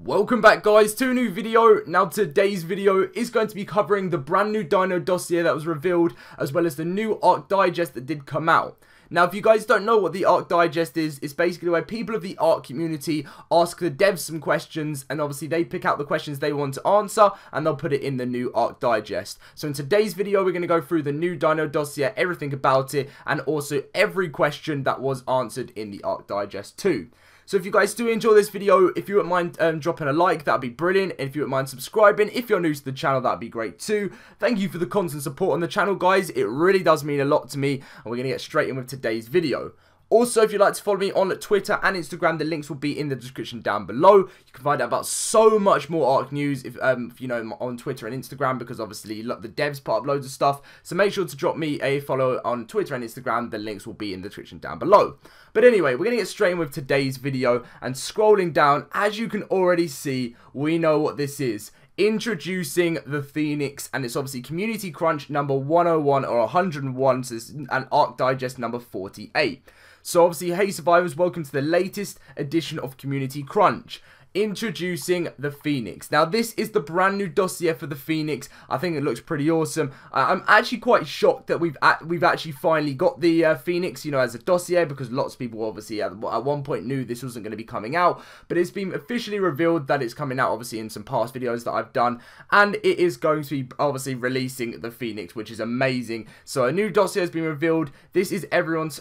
Welcome back guys to a new video. Now today's video is going to be covering the brand new Dino dossier that was revealed, as well as the new ARK Digest that did come out. Now if you guys don't know what the ARK Digest is, it's basically where people of the ARK community ask the devs some questions, and obviously they pick out the questions they want to answer and they'll put it in the new ARK Digest. So in today's video we're going to go through the new Dino dossier, everything about it, and also every question that was answered in the ARK Digest too. So if you guys do enjoy this video, if you wouldn't mind dropping a like, that'd be brilliant. And if you wouldn't mind subscribing, if you're new to the channel, that'd be great too. Thank you for the constant support on the channel, guys. It really does mean a lot to me. And we're going to get straight in with today's video. Also, if you'd like to follow me on Twitter and Instagram, the links will be in the description down below. You can find out about so much more ARK news, if you know, on Twitter and Instagram, because obviously the devs put up loads of stuff. So make sure to drop me a follow on Twitter and Instagram. The links will be in the description down below. But anyway, we're going to get straight in with today's video. And scrolling down, as you can already see, we know what this is. Introducing the Phoenix, and it's obviously Community Crunch number 101 or 101, so it's an ARK Digest number 48. So obviously, hey survivors, welcome to the latest edition of Community Crunch. Introducing the Phoenix. Now this is the brand new dossier for the Phoenix. I think it looks pretty awesome. I'm actually quite shocked that we've actually finally got the Phoenix, you know, as a dossier, because lots of people obviously at one point knew this wasn't going to be coming out, but it's been officially revealed that it's coming out obviously in some past videos that I've done, and it is going to be obviously releasing the Phoenix, which is amazing. So a new dossier has been revealed. This is everyone's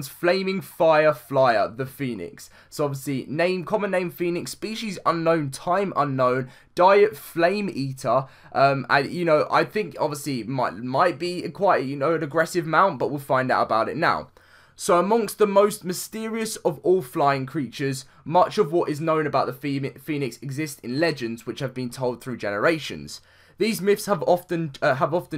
flaming fire flyer, the Phoenix. So obviously common name Phoenix, species unknown, time unknown, diet flame eater, and you know, I think obviously might be quite, you know, an aggressive mount, but we'll find out about it now. So amongst the most mysterious of all flying creatures, much of what is known about the Phoenix exists in legends which have been told through generations. These myths have often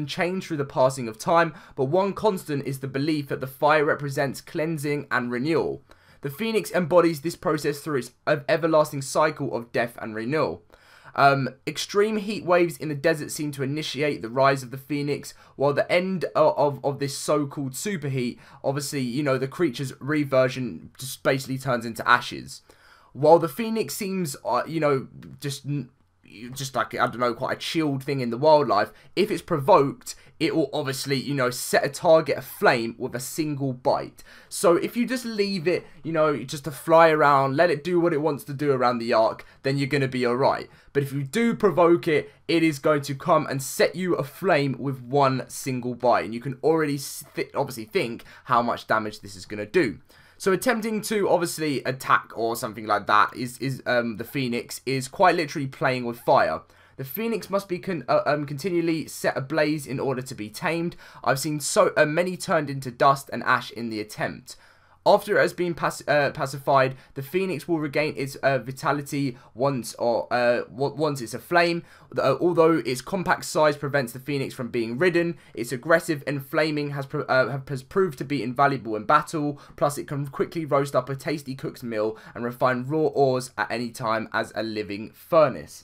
changed through the passing of time, but one constant is the belief that the fire represents cleansing and renewal. The Phoenix embodies this process through its everlasting cycle of death and renewal. Extreme heat waves in the desert seem to initiate the rise of the Phoenix, while the end of this so-called superheat, obviously, you know, the creature's reversion just basically turns into ashes. While the Phoenix seems, you know, just like, I don't know, quite a chilled thing in the wildlife, if it's provoked, it will obviously, you know, set a target aflame with a single bite. So if you just leave it, you know, just to fly around, let it do what it wants to do around the Ark, then you're going to be alright. But if you do provoke it, it is going to come and set you aflame with one single bite. And you can already obviously think how much damage this is going to do. So attempting to obviously attack or something like that the Phoenix is quite literally playing with fire. The Phoenix must be continually set ablaze in order to be tamed. I've seen so many turned into dust and ash in the attempt. After it has been pacified, the Phoenix will regain its vitality once it's aflame. Although its compact size prevents the Phoenix from being ridden, its aggressive and flaming has proved to be invaluable in battle. Plus, it can quickly roast up a tasty cooked meal and refine raw ores at any time as a living furnace.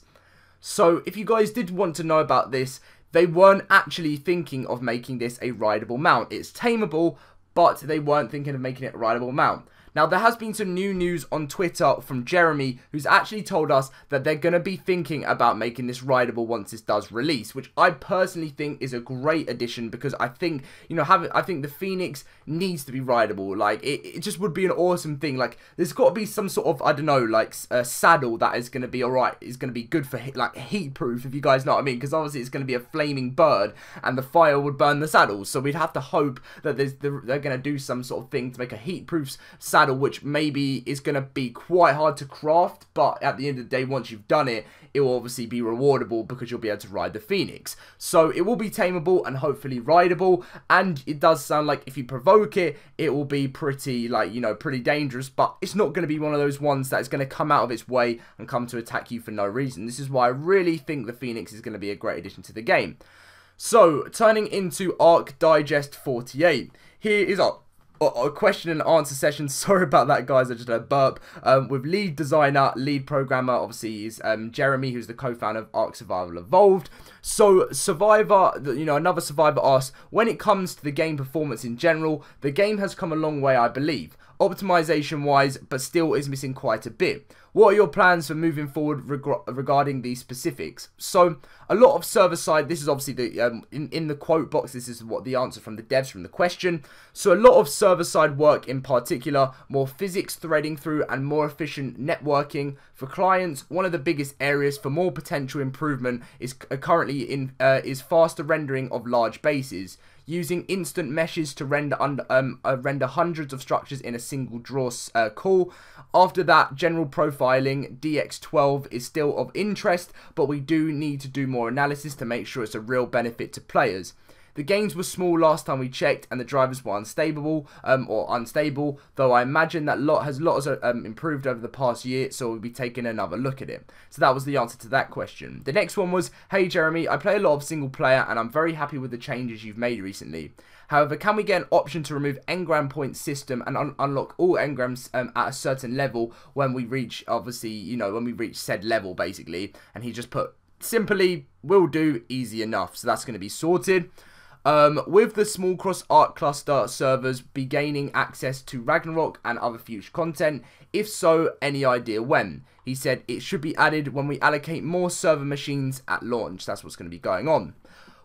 So, if you guys did want to know about this, they weren't actually thinking of making this a rideable mount. It's tameable, but they weren't thinking of making it a rideable mount. Now, there has been some new news on Twitter from Jeremy, who's actually told us that they're going to be thinking about making this rideable once this does release, which I personally think is a great addition, because I think, you know, I think the Phoenix needs to be rideable. Like, it just would be an awesome thing. Like, there's got to be some sort of, I don't know, like, a saddle that is going to be alright. It's going to be good for, like, heat proof, if you guys know what I mean, because obviously it's going to be a flaming bird, and the fire would burn the saddle. So we'd have to hope that they're going to do some sort of thing to make a heat proof saddle, which maybe is going to be quite hard to craft, but at the end of the day, once you've done it, it will obviously be rewardable because you'll be able to ride the Phoenix. So it will be tameable and hopefully rideable, and it does sound like if you provoke it, it will be pretty, like, you know, pretty dangerous, but it's not going to be one of those ones that is going to come out of its way and come to attack you for no reason. This is why I really think the Phoenix is going to be a great addition to the game. So, turning into ARK Digest 48, here is our a question and answer session. Sorry about that, guys, I just had a burp. With lead designer, lead programmer, obviously is Jeremy, who's the co-founder of ARK Survival Evolved. So Survivor, you know, another Survivor asks, when it comes to the game performance in general, the game has come a long way, I believe. optimization wise, but still is missing quite a bit. What are your plans for moving forward regarding these specifics? So a lot of server side, this is obviously the in the quote box, this is what the answer from the devs from the question. So a lot of server side work, in particular more physics threading through and more efficient networking for clients. One of the biggest areas for more potential improvement is currently is faster rendering of large bases, using instant meshes to render render hundreds of structures in a single draw call. After that, general profiling DX12 is still of interest, but we do need to do more analysis to make sure it's a real benefit to players. The gains were small last time we checked, and the drivers were unstable, though I imagine that has improved over the past year, so we'll be taking another look at it. So that was the answer to that question. The next one was, hey Jeremy, I play a lot of single player, and I'm very happy with the changes you've made recently. However, can we get an option to remove engram point system and unlock all engrams at a certain level when we reach, obviously, you know, when we reach said level, basically? And he just put, simply, will do, easy enough. So that's going to be sorted. With the small cross ARK cluster servers be gaining access to Ragnarok and other future content? If so, any idea when? He said it should be added when we allocate more server machines at launch. That's what's going to be going on.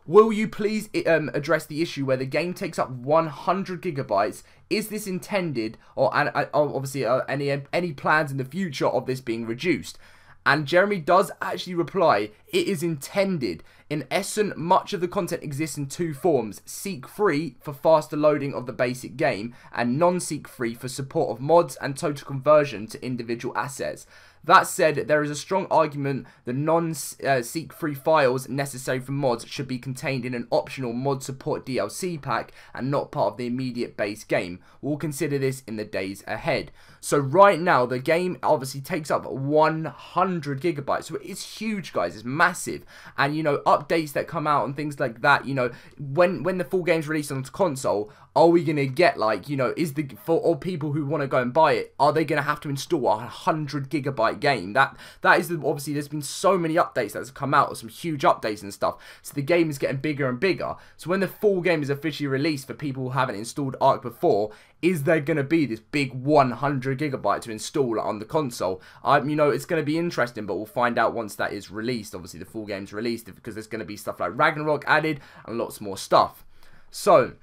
Will you please address the issue where the game takes up 100 gigabytes? Is this intended, or obviously any plans in the future of this being reduced? And Jeremy does actually reply, it is intended. In essence, much of the content exists in two forms: seek-free for faster loading of the basic game, and non-seek-free for support of mods and total conversion to individual assets. That said, there is a strong argument the non-seek-free files necessary for mods should be contained in an optional mod support DLC pack and not part of the immediate base game. We'll consider this in the days ahead. So right now, the game obviously takes up 100 gigabytes. So it's huge, guys. It's massive. And, you know, updates that come out and things like that, you know, when the full game's released on console, are we going to get, like, you know, for all people who want to go and buy it, are they going to have to install a 100 gigabyte game? That is obviously, there's been so many updates that have come out, some huge updates and stuff, so the game is getting bigger and bigger. So when the full game is officially released for people who haven't installed ARK before, is there going to be this big 100 gigabyte to install on the console? You know, it's going to be interesting, but we'll find out once that is released. Obviously, the full game's released, because there's going to be stuff like Ragnarok added and lots more stuff. So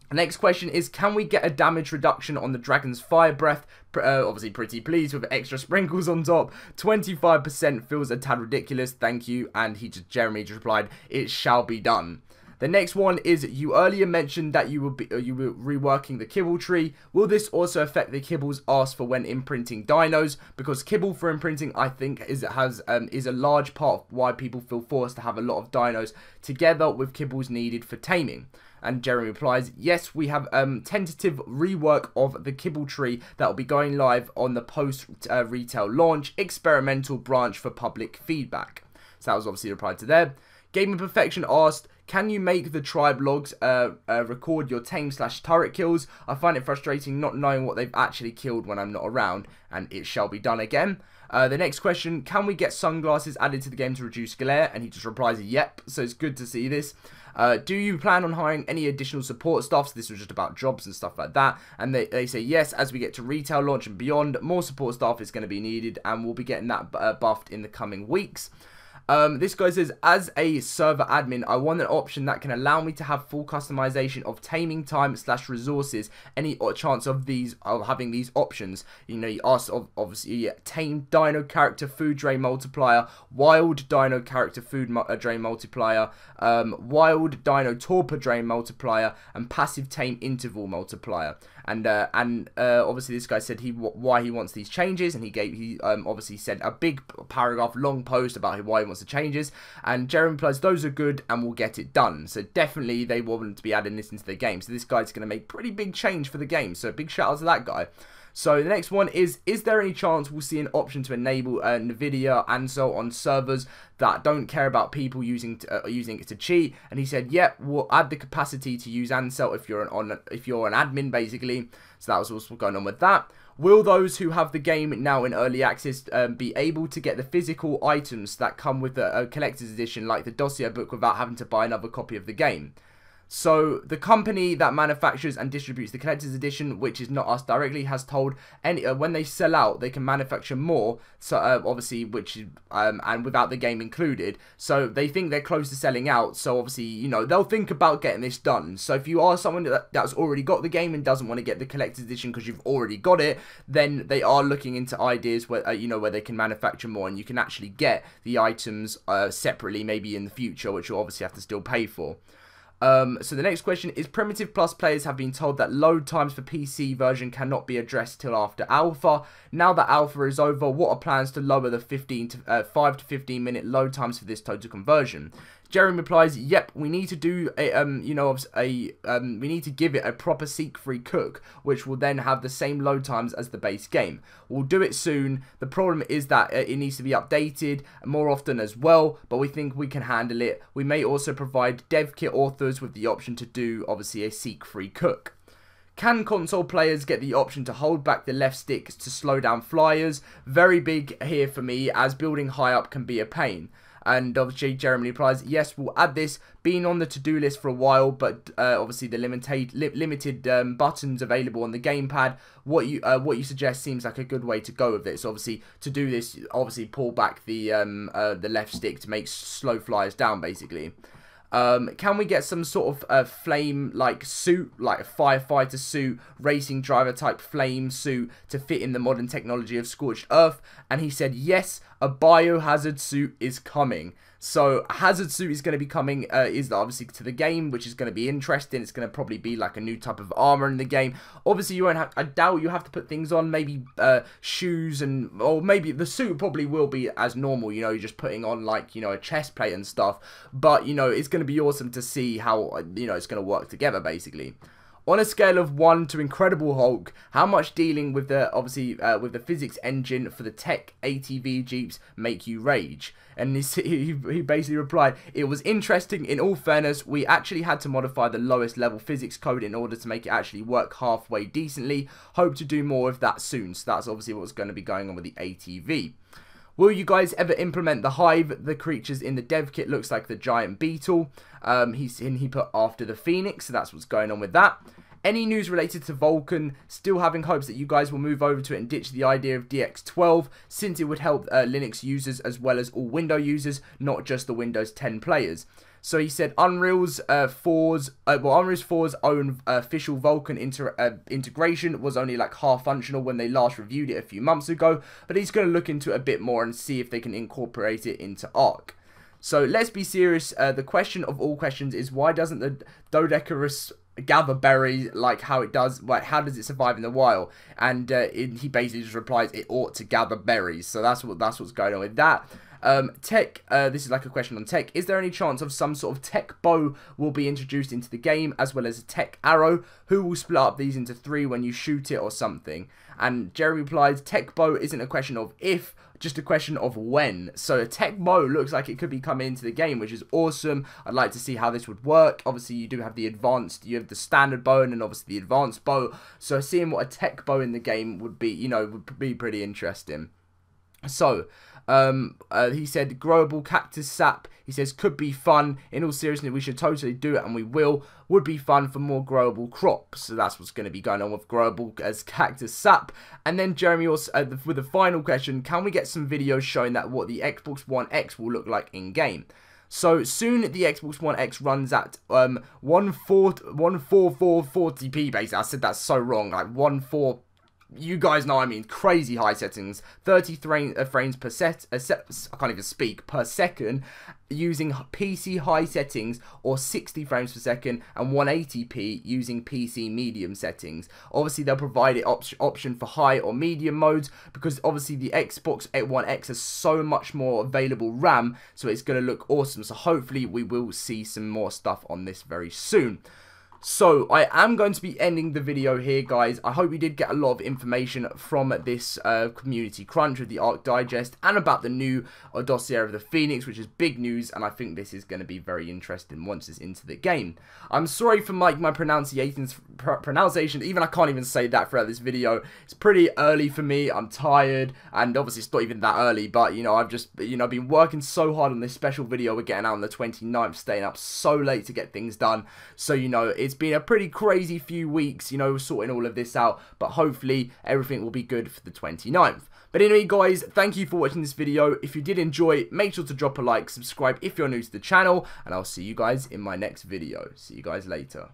the next question is, can we get a damage reduction on the Dragon's Fire Breath? Obviously pretty pleased with extra sprinkles on top. 25% feels a tad ridiculous, thank you. And Jeremy just replied, it shall be done. The next one is, you earlier mentioned that you were reworking the kibble tree. Will this also affect the kibbles asked for when imprinting dinos? Because kibble for imprinting, I think, is a large part of why people feel forced to have a lot of dinos together with kibbles needed for taming. And Jeremy replies, yes, we have tentative rework of the kibble tree that will be going live on the post-retail launch experimental branch for public feedback. So that was obviously replied to there. Gaming Perfection asked, can you make the tribe logs record your tame/turret kills? I find it frustrating not knowing what they've actually killed when I'm not around, and it shall be done again. The next question, can we get sunglasses added to the game to reduce glare? And he just replies, yep, so it's good to see this. Do you plan on hiring any additional support staff? So this was just about jobs and stuff like that. And they say, yes, as we get to retail launch and beyond, more support staff is going to be needed, and we'll be getting that buffed in the coming weeks. This guy says, as a server admin, I want an option that can allow me to have full customization of taming time / resources. Any chance of having these options? You know, you asked obviously tame dino character food drain multiplier, wild dino character food drain multiplier, wild dino torpor drain multiplier, and passive tame interval multiplier. And obviously this guy said why he wants these changes, and he obviously said a big paragraph long post about why he wants the changes, and Jeremy replies, those are good and we'll get it done. So definitely they want to be adding this into the game, so this guy's going to make pretty big change for the game, so big shout out to that guy. So the next one is there any chance we'll see an option to enable NVIDIA Ansel on servers that don't care about people using it to cheat? And he said, yeah, we'll add the capacity to use Ansel if you're an admin, basically. So that was what's going on with that. Will those who have the game now in early access be able to get the physical items that come with the collector's edition, like the dossier book, without having to buy another copy of the game? So the company that manufactures and distributes the collector's edition, which is not us directly, has told when they sell out, they can manufacture more. So obviously, which is and without the game included. So they think they're close to selling out. So obviously, you know, they'll think about getting this done. So if you are someone that's already got the game and doesn't want to get the collector's edition because you've already got it, then they are looking into ideas where you know, where they can manufacture more and you can actually get the items separately, maybe in the future, which you'll obviously have to still pay for. So the next question is, Primitive Plus players have been told that load times for PC version cannot be addressed till after alpha. Now that alpha is over, what are plans to lower the 5 to 15 minute load times for this total conversion? Jeremy replies, yep, we need to do a, we need to give it a proper seek-free cook, which will then have the same load times as the base game. We'll do it soon. The problem is that it needs to be updated more often as well, but we think we can handle it. We may also provide dev kit authors with the option to do, obviously, a seek-free cook. Can console players get the option to hold back the left stick to slow down flyers? Very big here for me, as building high up can be a pain. And obviously Jeremy replies, yes, we'll add this, been on the to-do list for a while, but obviously the limited buttons available on the gamepad, what you suggest seems like a good way to go with it. So obviously to do this, obviously pull back the left stick to make slow flyers down, basically. Can we get some sort of flame-like suit, like a firefighter suit, racing driver type flame suit to fit in the modern technology of Scorched Earth? And he said, yes, a Biohazard Suit is coming. So Hazard Suit is going to be coming, is obviously to the game, which is going to be interesting. It's going to probably be like a new type of armor in the game. Obviously, you won't have, I doubt you have to put things on, maybe shoes and, or maybe the suit probably will be as normal, you know, you're just putting on like, you know, a chest plate and stuff. But, you know, it's going to be awesome to see how, you know, it's going to work together, basically. On a scale of 1 to Incredible Hulk, how much dealing with the, obviously, with the physics engine for the TEK ATV Jeeps make you rage? And he basically replied, it was interesting. In all fairness, we actually had to modify the lowest level physics code in order to make it actually work halfway decently. Hope to do more of that soon. So that's obviously what's going to be going on with the ATV. Will you guys ever implement the hive? The creatures in the dev kit looks like the giant beetle. He put after the phoenix, so that's what's going on with that. Any news related to Vulkan? Still having hopes that you guys will move over to it and ditch the idea of DX12, since it would help Linux users as well as all Windows users, not just the Windows 10 players. So he said Unreal 4's own official Vulkan integration was only like half functional when they last reviewed it a few months ago, but he's going to look into it a bit more and see if they can incorporate it into ARK. So let's be serious. The question of all questions is, why doesn't the Dodecarus gather berries like how it does? Like, how does it survive in the wild? And he basically just replies, it ought to gather berries. So that's what's going on with that. TEK, this is like a question on TEK. Is there any chance of some sort of TEK bow will be introduced into the game, as well as a TEK arrow? Who will split up these into 3 when you shoot it or something? And Jerry replies, TEK bow isn't a question of if, just a question of when. So a TEK bow looks like it could be coming into the game, which is awesome. I'd like to see how this would work. Obviously, you do have the advanced, you have the standard bow and then obviously the advanced bow. So seeing what a TEK bow in the game would be, you know, would be pretty interesting. So, he said growable cactus sap, he says, could be fun. In all seriousness, we should totally do it, and we will. Would be fun for more growable crops. So that's what's going to be going on with growable as cactus sap. And then Jeremy also, with the final question, can we get some videos showing that what the Xbox One X will look like in game? So soon the Xbox One X runs at 14440p basically. I said that so wrong, like 14. You guys know I mean, crazy high settings, 30 frames per I can't even speak, per second, using PC high settings, or 60 frames per second, and 180p using PC medium settings. Obviously they'll provide an option for high or medium modes, because obviously the Xbox One X has so much more available RAM, so it's going to look awesome. So hopefully we will see some more stuff on this very soon. So, I am going to be ending the video here, guys. I hope you did get a lot of information from this community crunch with the ARK Digest and about the new dossier of the Phoenix, which is big news, and I think this is going to be very interesting once it's into the game. I'm sorry for my pronunciation, even I can't even say that throughout this video. It's pretty early for me, I'm tired, and obviously it's not even that early, but, you know, I've just, you know, been working so hard on this special video. We're getting out on the 29th, staying up so late to get things done, so, you know, it's been a pretty crazy few weeks, you know, sorting all of this out, but hopefully everything will be good for the 29th. But anyway, guys, thank you for watching this video. If you did enjoy, make sure to drop a like, subscribe if you're new to the channel, and I'll see you guys in my next video. See you guys later.